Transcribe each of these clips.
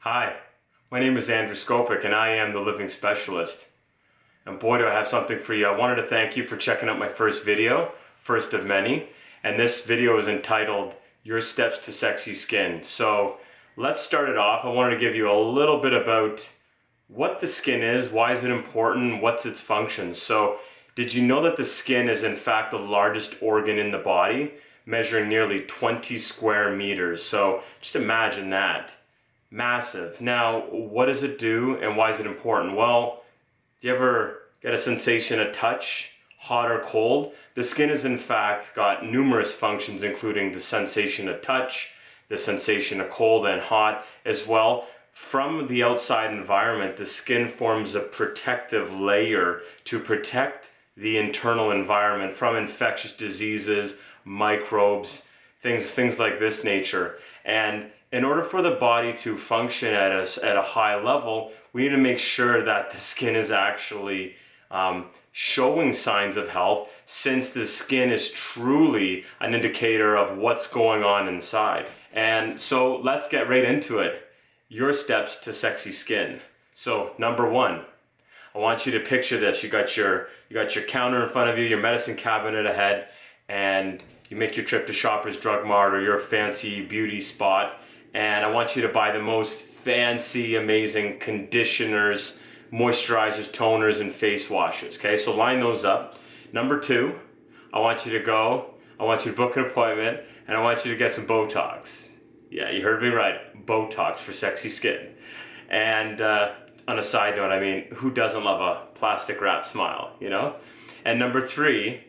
Hi, my name is Andrew Skopik and I am the Living Specialist. And boy, do I have something for you. I wanted to thank you for checking out my first video, first of many. And this video is entitled, Your Steps to Sexy Skin. So let's start it off. I wanted to give you a little bit about what the skin is, why is it important, what's its functions. So did you know that the skin is in fact the largest organ in the body, measuring nearly 20 square meters? So just imagine that. Massive. Now, what does it do and why is it important? Well, do you ever get a sensation, a touch, hot or cold? The skin has in fact got numerous functions, including the sensation of touch, the sensation of cold and hot as well. From the outside environment, the skin forms a protective layer to protect the internal environment from infectious diseases, microbes, things like this nature. And in order for the body to function at a high level, we need to make sure that the skin is actually showing signs of health, since the skin is truly an indicator of what's going on inside. And so let's get right into it. Your steps to sexy skin. So number one, I want you to picture this. You got your counter in front of you, your medicine cabinet ahead, and you make your trip to Shoppers Drug Mart or your fancy beauty spot, and I want you to buy the most fancy, amazing conditioners, moisturizers, toners, and face washes. Okay, so line those up. Number two, I want you to book an appointment, and I want you to get some Botox. Yeah, you heard me right, Botox for sexy skin. And on a side note, I mean, who doesn't love a plastic wrap smile, you know? And number three,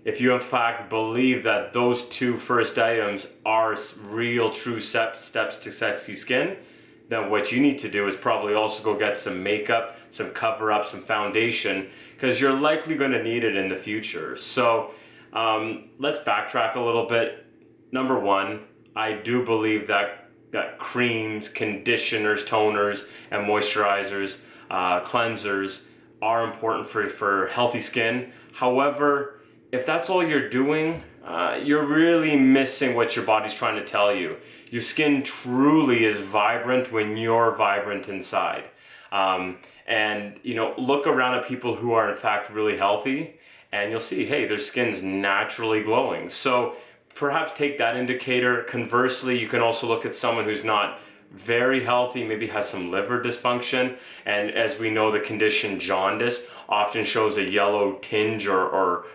if you in fact believe that those two first items are real true steps to sexy skin, then what you need to do is probably also go get some makeup, some cover up, some foundation, because you're likely going to need it in the future. So let's backtrack a little bit. Number one, I do believe that creams, conditioners, toners, and moisturizers, cleansers are important for healthy skin. However, if that's all you're doing, you're really missing what your body's trying to tell you. Your skin truly is vibrant when you're vibrant inside. And you know, look around at people who are in fact really healthy, and you'll see, hey, their skin's naturally glowing. So perhaps take that indicator. Conversely, you can also look at someone who's not very healthy, maybe has some liver dysfunction, and as we know, the condition jaundice often shows a yellow tinge or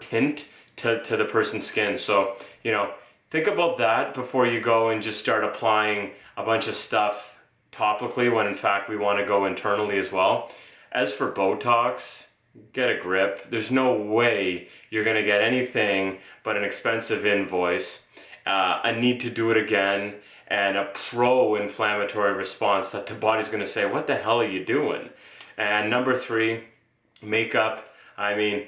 tint to the person's skin. So, you know, think about that before you go and just start applying a bunch of stuff topically, when in fact we want to go internally as well. As for Botox, get a grip. There's no way you're going to get anything but an expensive invoice, a need to do it again, and a pro-inflammatory response that the body's going to say, what the hell are you doing? And number three, makeup. I mean,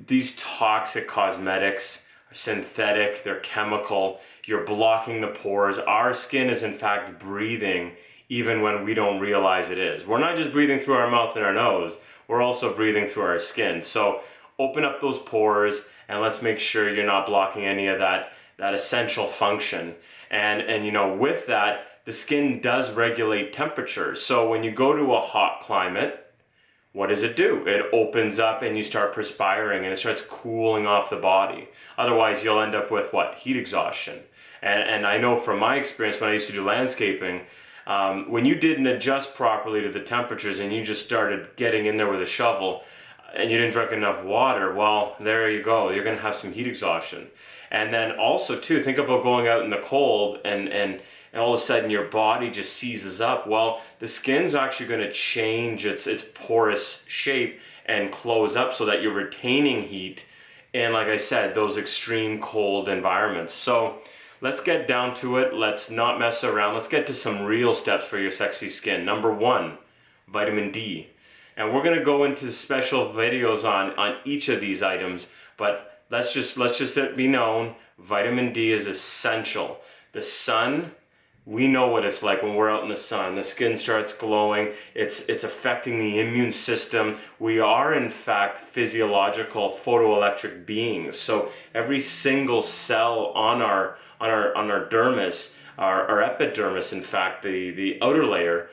these toxic cosmetics are synthetic, they're chemical, you're blocking the pores. Our skin is in fact breathing even when we don't realize it is. We're not just breathing through our mouth and our nose, we're also breathing through our skin. So open up those pores and let's make sure you're not blocking any of that essential function. And you know, with that, the skin does regulate temperature. So when you go to a hot climate, what does it do? It opens up and you start perspiring and it starts cooling off the body. Otherwise, you'll end up with what? Heat exhaustion. And I know from my experience when I used to do landscaping, when you didn't adjust properly to the temperatures and you just started getting in there with a shovel and you didn't drink enough water, well, there you go. You're going to have some heat exhaustion. And then also too, think about going out in the cold and all of a sudden your body just seizes up. Well, the skin's actually going to change its porous shape and close up so that you're retaining heat in, like I said, those extreme cold environments. So let's get down to it. Let's not mess around. Let's get to some real steps for your sexy skin. Number one, vitamin D. And we're going to go into special videos on each of these items, but let's just let it be known, vitamin D is essential. The sun, we know what it's like when we're out in the sun. The skin starts glowing. It's affecting the immune system. We are in fact physiological photoelectric beings. So every single cell on our dermis our epidermis, in fact, the outer layer,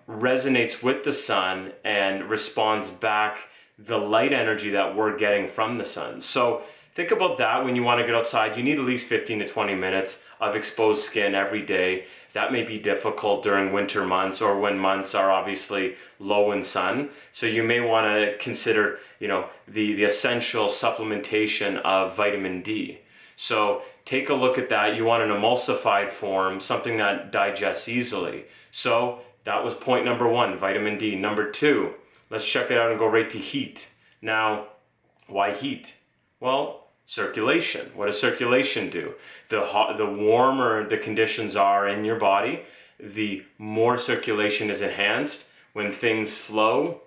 resonates with the sun and responds back the light energy that we're getting from the sun. So think about that when you want to get outside. You need at least 15 to 20 minutes of exposed skin every day. That may be difficult during winter months or when months are obviously low in sun. So you may want to consider, the essential supplementation of vitamin D. So take a look at that. You want an emulsified form, something that digests easily. So that was point number 1, vitamin D. Number 2, let's check it out and go right to heat. Now, why heat? Well, circulation. What does circulation do? The warmer the conditions are in your body, the more circulation is enhanced. When things flow,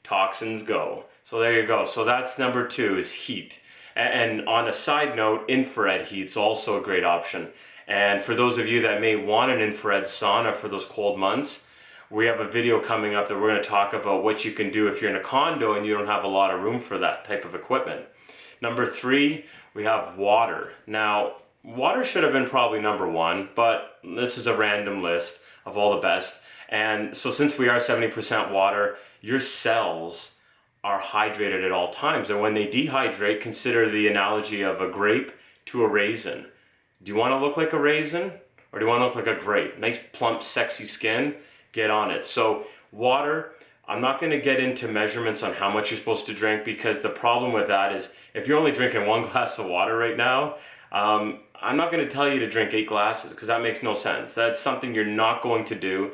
toxins go. So there you go. So that's number 2, is heat. And on a side note, infrared heat's also a great option. And for those of you that may want an infrared sauna for those cold months, we have a video coming up that we're going to talk about what you can do if you're in a condo and you don't have a lot of room for that type of equipment. Number 3, we have water. Now, water should have been probably number 1, but this is a random list of all the best. And so since we are 70% water, your cells are hydrated at all times. And when they dehydrate, consider the analogy of a grape to a raisin. Do you want to look like a raisin or do you want to look like a grape? Nice, plump, sexy skin? Get on it. So water, I'm not going to get into measurements on how much you're supposed to drink, because the problem with that is if you're only drinking 1 glass of water right now, I'm not going to tell you to drink 8 glasses because that makes no sense. That's something you're not going to do.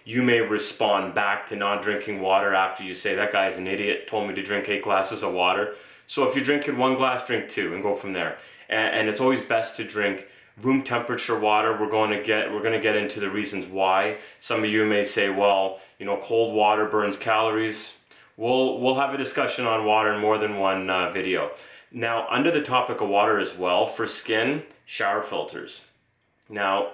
You may respond back to not drinking water after you say, that guy's an idiot, told me to drink 8 glasses of water. So if you're drinking 1 glass, drink 2 and go from there. And it's always best to drink room temperature water. We're going to get into the reasons why. Some of you may say, well, cold water burns calories. We'll have a discussion on water in more than one video. Now, under the topic of water as well, for skin, shower filters. Now,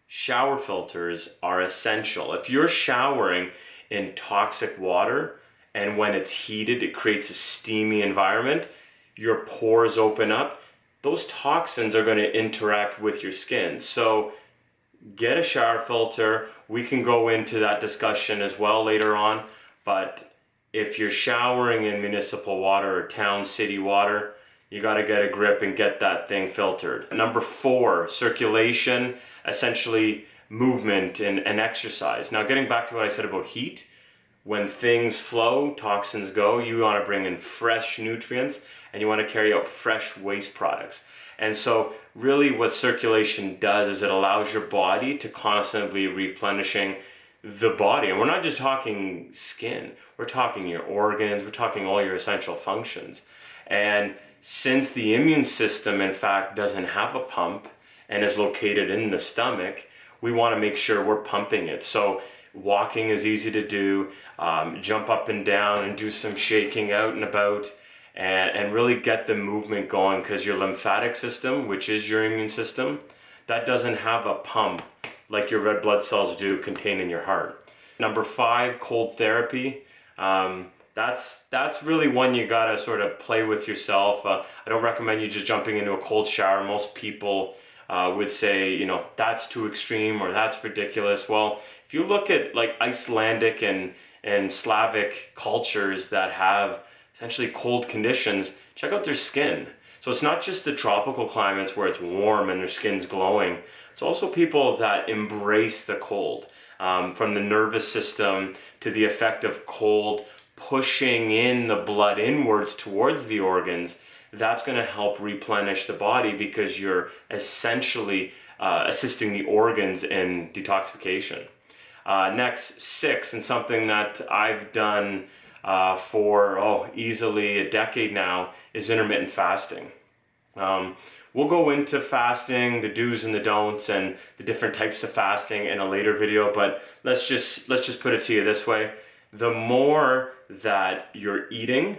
shower filters are essential. If you're showering in toxic water and when it's heated, it creates a steamy environment, your pores open up, those toxins are going to interact with your skin. So get a shower filter. We can go into that discussion as well later on. But if you're showering in municipal water or town, city water, you got to get a grip and get that thing filtered. Number 4, circulation, essentially movement and exercise. Now, getting back to what I said about heat, when things flow, toxins go. You want to bring in fresh nutrients and you want to carry out fresh waste products. And so really what circulation does is it allows your body to constantly replenishing the body. And we're not just talking skin, we're talking your organs, we're talking all your essential functions. And since the immune system, in fact, doesn't have a pump and is located in the stomach, we want to make sure we're pumping it. So walking is easy to do, jump up and down and do some shaking out and about, and really get the movement going, because your lymphatic system, which is your immune system, that doesn't have a pump like your red blood cells do contained in your heart. Number 5, cold therapy. That's really one you gotta sort of play with yourself. I don't recommend you just jumping into a cold shower. Most people would say, that's too extreme or that's ridiculous. Well, if you look at like Icelandic and Slavic cultures that have essentially cold conditions, check out their skin. So it's not just the tropical climates where it's warm and their skin's glowing. It's also people that embrace the cold, from the nervous system to the effect of cold pushing in the blood inwards towards the organs. That's going to help replenish the body because you're essentially assisting the organs in detoxification. Next, 6, and something that I've done for easily a decade now, is intermittent fasting. We'll go into fasting, the do's and the don'ts, and the different types of fasting in a later video, but let's just put it to you this way. The more that you're eating,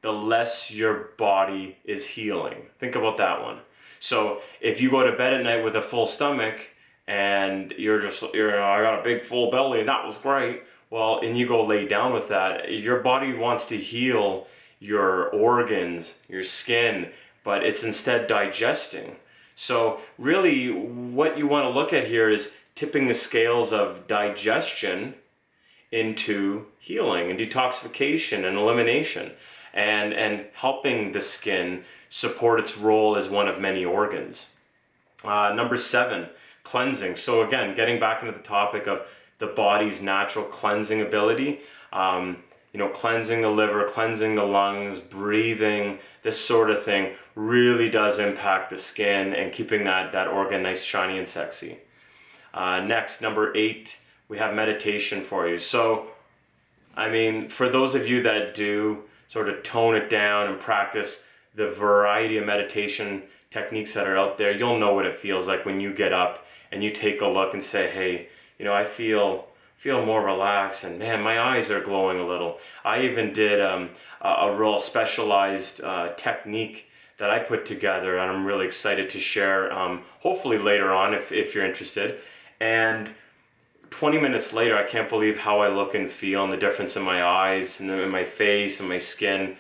the less your body is healing. Think about that one. So if you go to bed at night with a full stomach and you're I got a big full belly and that was great, well, and you go lay down with that, your body wants to heal your organs, your skin, but it's instead digesting. So really what you want to look at here is tipping the scales of digestion into healing and detoxification and elimination, and helping the skin support its role as one of many organs. Number 7, cleansing. So again, getting back into the topic of the body's natural cleansing ability, cleansing the liver, cleansing the lungs, breathing, this sort of thing really does impact the skin and keeping that organ nice, shiny, and sexy. Next, number 8, we have meditation for you. So, for those of you that do sort of tone it down and practice the variety of meditation techniques that are out there, you'll know what it feels like when you get up and you take a look and say, hey, I feel more relaxed, and man, my eyes are glowing a little. I even did a real specialized technique that I put together, and I'm really excited to share, hopefully later on if you're interested. And 20 minutes later, I can't believe how I look and feel, and the difference in my eyes and in my face and my skin.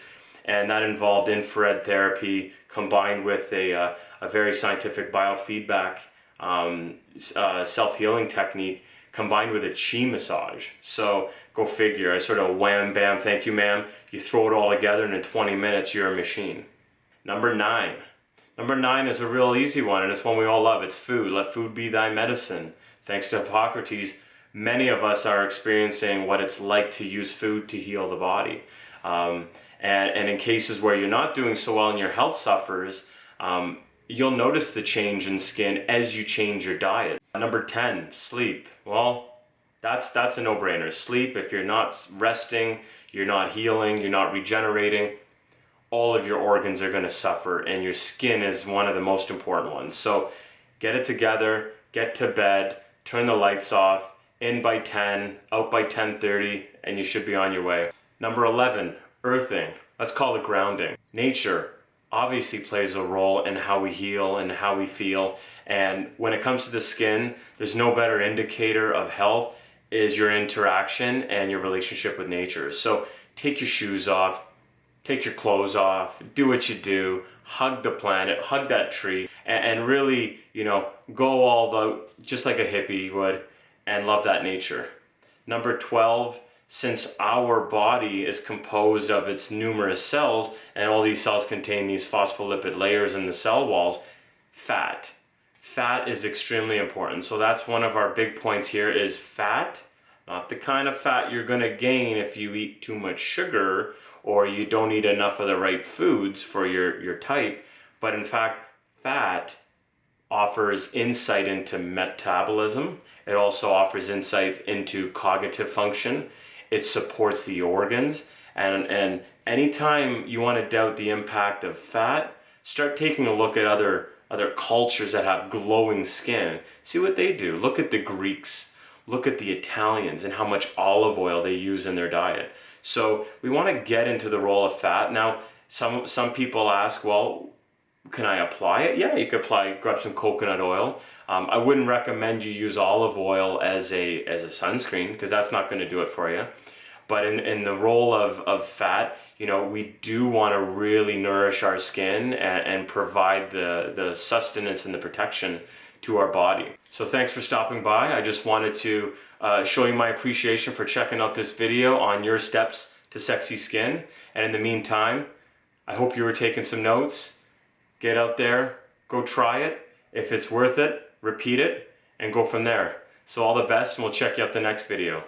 And that involved infrared therapy combined with a very scientific biofeedback self-healing technique combined with a chi massage. So go figure, I sort of wham, bam, thank you ma'am. You throw it all together and in 20 minutes you're a machine. Number 9. Number 9 is a real easy one, and it's one we all love. It's food. Let food be thy medicine. Thanks to Hippocrates, many of us are experiencing what it's like to use food to heal the body. And in cases where you're not doing so well and your health suffers, you'll notice the change in skin as you change your diet. Number 10, sleep. Well, that's a no-brainer. Sleep, if you're not resting, you're not healing, you're not regenerating, all of your organs are going to suffer, and your skin is one of the most important ones. So get it together, get to bed, turn the lights off, in by 10, out by 10:30, and you should be on your way. Number 11, earthing. Let's call it grounding. Nature obviously plays a role in how we heal and how we feel. And when it comes to the skin, there's no better indicator of health is your interaction and your relationship with nature. So take your shoes off, take your clothes off, do what you do, hug the planet, hug that tree, and really, go just like a hippie would, and love that nature. Number 12, since our body is composed of its numerous cells, and all these cells contain these phospholipid layers in the cell walls, fat. Fat is extremely important. So that's one of our big points here is fat, not the kind of fat you're going to gain if you eat too much sugar or you don't eat enough of the right foods for your type, but in fact, fat offers insight into metabolism. It also offers insights into cognitive function. It supports the organs, and anytime you want to doubt the impact of fat, start taking a look at other cultures that have glowing skin. See what they do. Look at the Greeks, look at the Italians, and how much olive oil they use in their diet. So we want to get into the role of fat. Now, some people ask, well, can I apply it? Yeah, you could grab some coconut oil. I wouldn't recommend you use olive oil as a sunscreen, because that's not going to do it for you. But in the role of fat, we do want to really nourish our skin and provide the sustenance and the protection to our body. So thanks for stopping by. I just wanted to show you my appreciation for checking out this video on your steps to sexy skin. And in the meantime, I hope you were taking some notes. Get out there, go try it. If it's worth it, repeat it, and go from there. So all the best, and we'll check you out the next video.